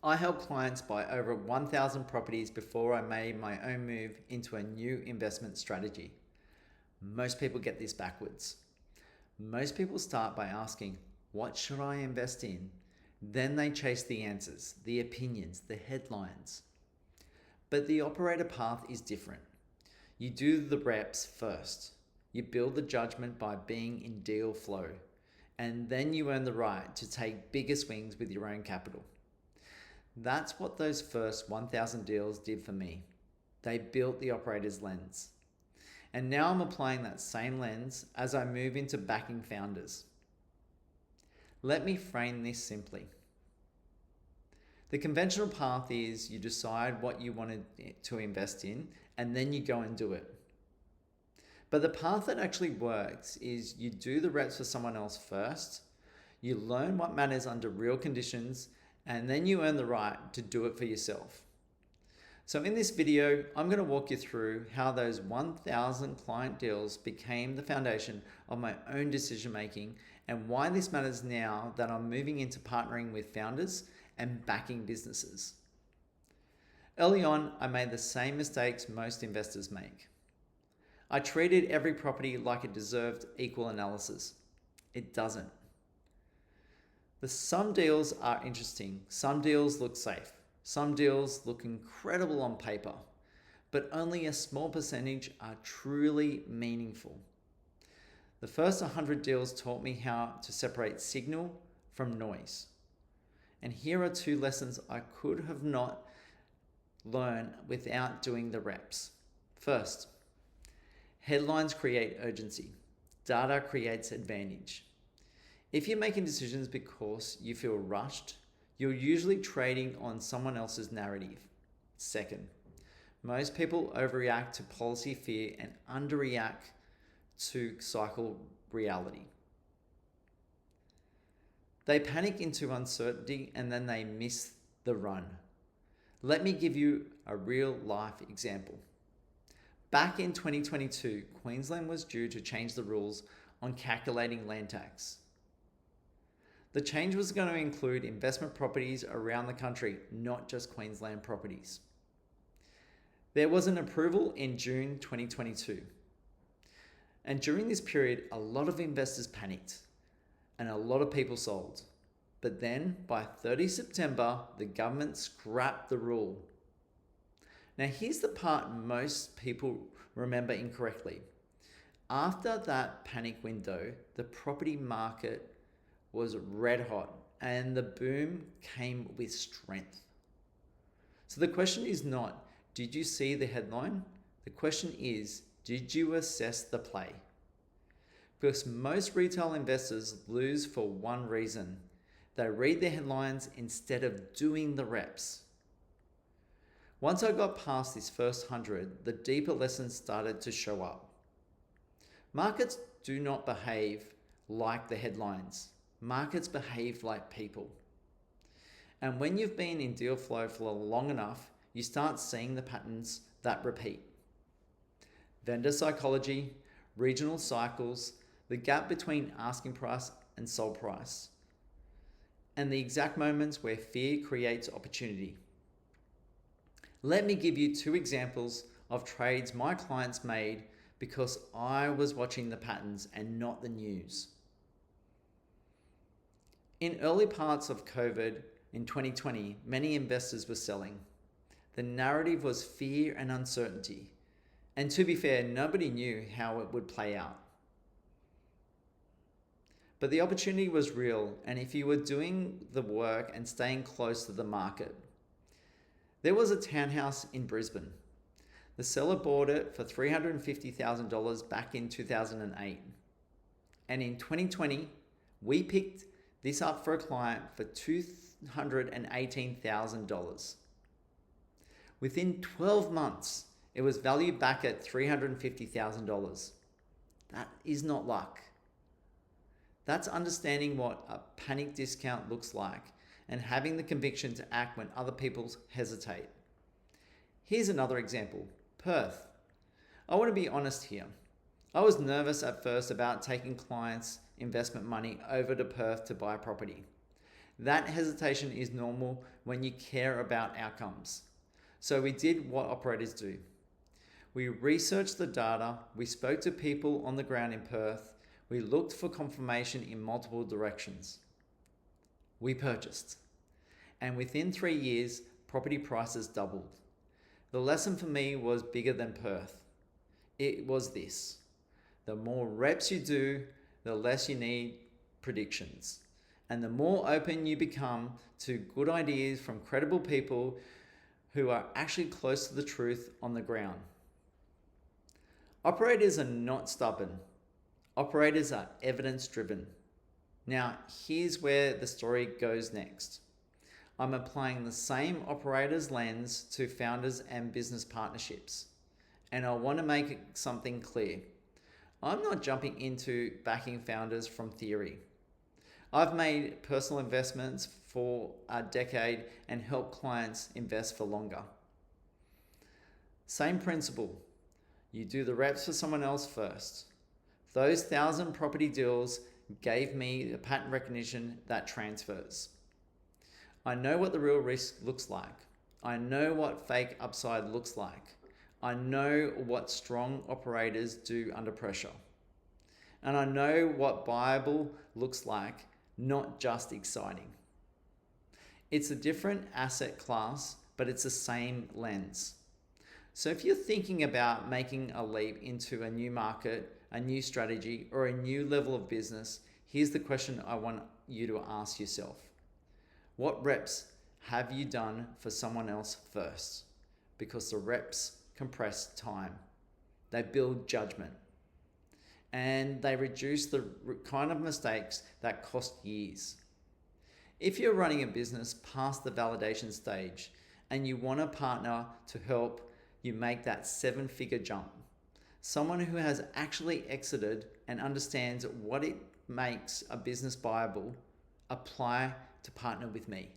I help clients buy over 1,000 properties before I made my own move into a new investment strategy. Most people get this backwards. Most people start by asking, what should I invest in? Then they chase the answers, the opinions, the headlines. But the operator path is different. You do the reps first. You build the judgment by being in deal flow. And then you earn the right to take bigger swings with your own capital. That's what those first 1,000 deals did for me. They built the operator's lens. And now I'm applying that same lens as I move into backing founders. Let me frame this simply. The conventional path is you decide what you want to invest in and then you go and do it. But the path that actually works is you do the reps for someone else first, you learn what matters under real conditions, and then you earn the right to do it for yourself. So in this video, I'm going to walk you through how those 1,000 client deals became the foundation of my own decision making and why this matters now that I'm moving into partnering with founders and backing businesses. Early on, I made the same mistakes most investors make. I treated every property like it deserved equal analysis. It doesn't. Some deals are interesting, some deals look safe, some deals look incredible on paper, but only a small percentage are truly meaningful. The first 100 deals taught me how to separate signal from noise. And here are two lessons I could have not learned without doing the reps. First, headlines create urgency. Data creates advantage. If you're making decisions because you feel rushed, you're usually trading on someone else's narrative. Second, most people overreact to policy fear and underreact to cycle reality. They panic into uncertainty and then they miss the run. Let me give you a real life example. Back in 2022, Queensland was due to change the rules on calculating land tax. The change was going to include investment properties around the country, not just Queensland properties. There was an approval in June 2022. And during this period, a lot of investors panicked and a lot of people sold. But then by 30 September, the government scrapped the rule. Now here's the part most people remember incorrectly. After that panic window, the property market was red hot and the boom came with strength. So the question is not, did you see the headline? The question is, did you assess the play? Because most retail investors lose for one reason. They read the headlines instead of doing the reps. Once I got past this first 100, the deeper lessons started to show up. Markets do not behave like the headlines. Markets behave like people. And when you've been in deal flow for long enough, you start seeing the patterns that repeat. Vendor psychology, regional cycles, the gap between asking price and sold price, and the exact moments where fear creates opportunity. Let me give you two examples of trades my clients made because I was watching the patterns and not the news. In early parts of COVID in 2020, many investors were selling. The narrative was fear and uncertainty. And to be fair, nobody knew how it would play out. But the opportunity was real, and if you were doing the work and staying close to the market. There was a townhouse in Brisbane. The seller bought it for $350,000 back in 2008. And in 2020, we picked this up for a client for $218,000. Within 12 months, it was valued back at $350,000. That is not luck. That's understanding what a panic discount looks like and having the conviction to act when other people hesitate. Here's another example, Perth. I want to be honest here. I was nervous at first about taking clients' investment money over to Perth to buy property. That hesitation is normal when you care about outcomes. So we did what operators do. We researched the data, we spoke to people on the ground in Perth, we looked for confirmation in multiple directions. We purchased. And within 3 years, property prices doubled. The lesson for me was bigger than Perth. It was this: the more reps you do, the less you need predictions. And the more open you become to good ideas from credible people who are actually close to the truth on the ground. Operators are not stubborn. Operators are evidence driven. Now, here's where the story goes next. I'm applying the same operator's lens to founders and business partnerships. And I want to make something clear. I'm not jumping into backing founders from theory. I've made personal investments for a decade and helped clients invest for longer. Same principle. You do the reps for someone else first. Those 1,000 property deals gave me the pattern recognition that transfers. I know what the real risk looks like. I know what fake upside looks like. I know what strong operators do under pressure. And I know what viable looks like, not just exciting. It's a different asset class, but it's the same lens. So if you're thinking about making a leap into a new market, a new strategy, or a new level of business, here's the question I want you to ask yourself. What reps have you done for someone else first? Because the reps compress time. They build judgment. And they reduce the kind of mistakes that cost years. If you're running a business past the validation stage and you want a partner to help you make that 7-figure jump, someone who has actually exited and understands what it makes a business viable, apply to partner with me.